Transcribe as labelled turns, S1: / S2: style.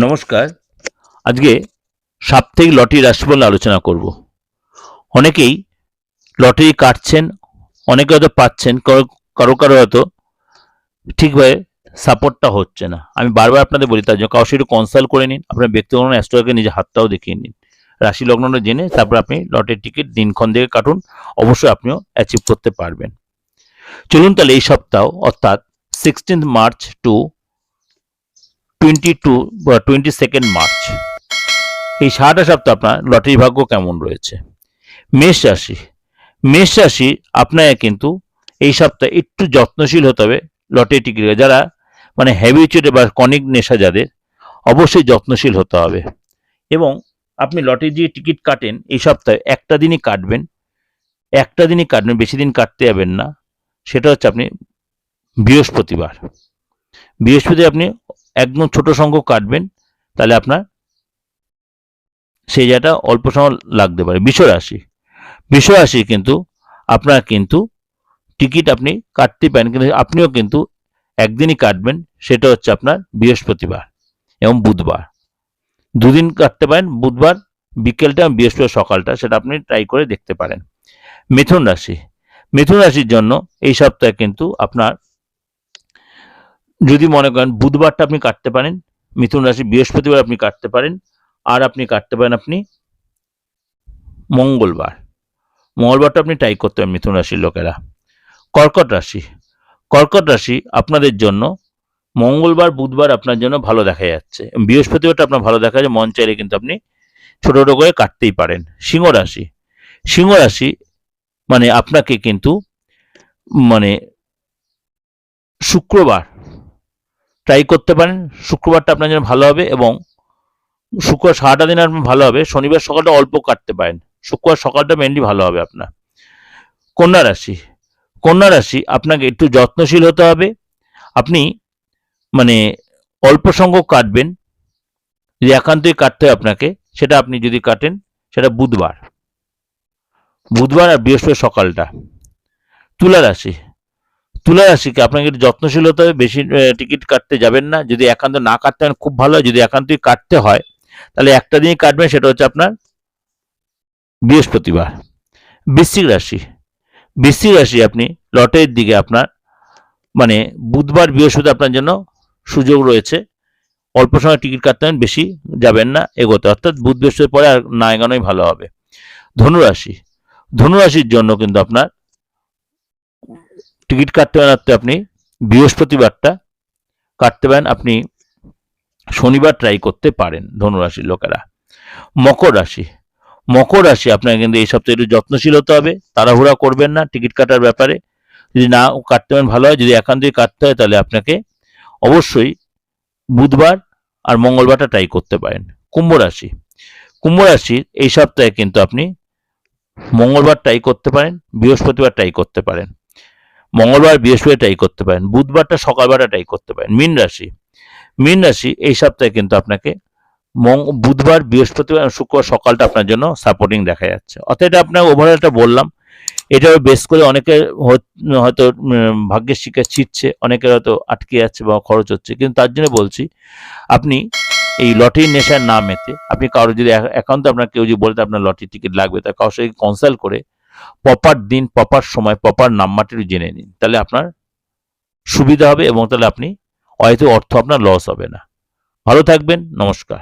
S1: নমস্কার। আজকে সাপ্তাহিক লটারি রাশিফল আলোচনা করব। অনেকেই লটারি কাটছেন, অনেকে হয়তো পাচ্ছেন, কারো কারো হয়তো ঠিকভাবে সাপোর্টটা হচ্ছে না। আমি বারবার আপনাদের বলি, তার জন্য কারোর সাথে একটু কনসাল্ট করে নিন। আপনার ব্যক্তিগত অ্যাস্ট্রোলজারকে নিজে হাতটাও দেখিয়ে নিন, রাশি লগ্নটা জেনে তারপর আপনি লটারির টিকিট দিনক্ষণ থেকে কাটুন। অবশ্যই আপনিও অ্যাচিভ করতে পারবেন। চলুন তাহলে এই সপ্তাহ অর্থাৎ 16 মার্চ টু 22 মার্চ এই সারাটা সপ্তাহ আপনার লটারি ভাগ্য কেমন রয়েছে। মেষ রাশি, মেষ রাশি আপনাকে কিন্তু এই সপ্তাহে একটু যত্নশীল হতে হবে। লটারি টিকিট যারা মানে হ্যাবিচুয়েটেড বা কনিক নেশা যাদের, অবশ্যই যত্নশীল হতে হবে। এবং আপনি লটারি যে টিকিট কাটেন এই সপ্তাহে একটা দিনই কাটবেন, বেশি দিন কাটতে যাবেন না। সেটা হচ্ছে আপনি বৃহস্পতিবার আপনি একদম ছোট সংখ্যক কাটবেন, তাহলে আপনার সেই জায়গাটা অল্প সময় লাগতে পারে। বৃষ রাশি কিন্তু আপনার কিন্তু টিকিট আপনি কাটতে পারেন, কিন্তু আপনিও কিন্তু একদিনই কাটবেন, সেটা হচ্ছে আপনার বৃহস্পতিবার এবং বুধবার। দুদিন কাটতে পারেন, বুধবার বিকেলটা এবং বৃহস্পতিবার সকালটা, সেটা আপনি ট্রাই করে দেখতে পারেন। মিথুন রাশির জন্য এই সপ্তাহে কিন্তু আপনার যদি মনে করেন বুধবারটা আপনি কাটতে পারেন, মিথুন রাশি বৃহস্পতিবার আপনি কাটতে পারেন, আর আপনি কাটতে পারেন আপনি মঙ্গলবারটা আপনি ট্রাই করতে পারেন মিথুন রাশির লোকেরা। কর্কট রাশি আপনাদের জন্য মঙ্গলবার বুধবার আপনার জন্য ভালো দেখা যাচ্ছে, বৃহস্পতিবারটা আপনার ভালো দেখা যাচ্ছে। মন চাইলে কিন্তু আপনি ছোট ছোট করে কাটতেই পারেন। সিংহ রাশি মানে আপনাকে কিন্তু মানে শুক্রবার ট্রাই করতে পারেন, শুক্রবারটা আপনার জন্য ভালো হবে। এবং শুক্র সারাটা দিন আপনার ভালো হবে। শনিবার সকালটা অল্প কাটতে পারেন, শুক্রবার সকালটা মেনলি ভালো হবে আপনার। কন্যা রাশি আপনাকে একটু যত্নশীল হতে হবে। আপনি মানে অল্প সংখ্যক কাটবেন, যদি একান্তই কাটতে হয় আপনাকে, সেটা আপনি যদি কাটেন সেটা বুধবার আর বৃহস্পতি সকালটা। তুলা রাশিকে আপনাকে একটু যত্নশীল হতে হবে, বেশি টিকিট কাটতে যাবেন না। যদি একান্ত না কাটতে হয় খুব ভালো হয়, যদি একান্তই কাটতে হয় তাহলে একটা দিনই কাটবেন, সেটা হচ্ছে আপনার বৃহস্পতিবার। বৃশ্চিক রাশি আপনি লটারির দিকে আপনার মানে বুধবার বৃহস্পতি আপনার জন্য সুযোগ রয়েছে। অল্প সময় টিকিট কাটতে হবে, বেশি যাবেন না এগোতে, অর্থাৎ বুধ বৃহস্পতির পরে আর না এগোনোই ভালো হবে। ধনুরাশির জন্য কিন্তু আপনার টিকিট কাটতে পারেন আপনি বৃহস্পতিবারটা কাটতে পারেন, আপনি শনিবার ট্রাই করতে পারেন ধনুরাশির লোকেরা। মকর রাশি আপনাকে কিন্তু এই সপ্তাহে একটু যত্নশীল হতে হবে, তাড়াহুড়া করবেন না টিকিট কাটার ব্যাপারে। যদি না কাটতে পারেন ভালো হয়, যদি একান্তই কাটতে হয় তাহলে আপনাকে অবশ্যই বুধবার আর মঙ্গলবারটা ট্রাই করতে পারেন। কুম্ভ রাশির এই সপ্তাহে কিন্তু আপনি মঙ্গলবার ট্রাই করতে পারেন, বৃহস্পতিবার ট্রাই করতে পারেন, মঙ্গলবার বৃহস্পতি ট্রাই করতে পারেন, বুধবারটা সকালবেলা ট্রাই করতে পারেন। মীন রাশি এই সপ্তাহে কিন্তু আপনাকে বুধবার বৃহস্পতিবার শুক্রবার সকালটা আপনার জন্য সাপোর্টিং দেখা যাচ্ছে। অর্থাৎ এটা আপনার ওভারঅলটা বললাম, এটাও বেস করে অনেকের হয়তো ভাগ্যের শিকার ছিটছে, অনেকের হয়তো আটকে যাচ্ছে বা খরচ হচ্ছে। কিন্তু তার জন্য বলছি, আপনি এই লটারির নেশার না মেতে আপনি কারো যদি একান্ত আপনার কেউ যদি বলতে আপনার লটারি টিকিট লাগবে, তা কারোর সাথে কনসাল্ট করে প্রপার দিন, প্রপার সময়, প্রপার নাম্বারটি জেনে নিন, তাহলে আপনার সুবিধা হবে এবং তাহলে আপনি হয়তো অর্থ আপনার লস হবে না। ভালো থাকবেন, নমস্কার।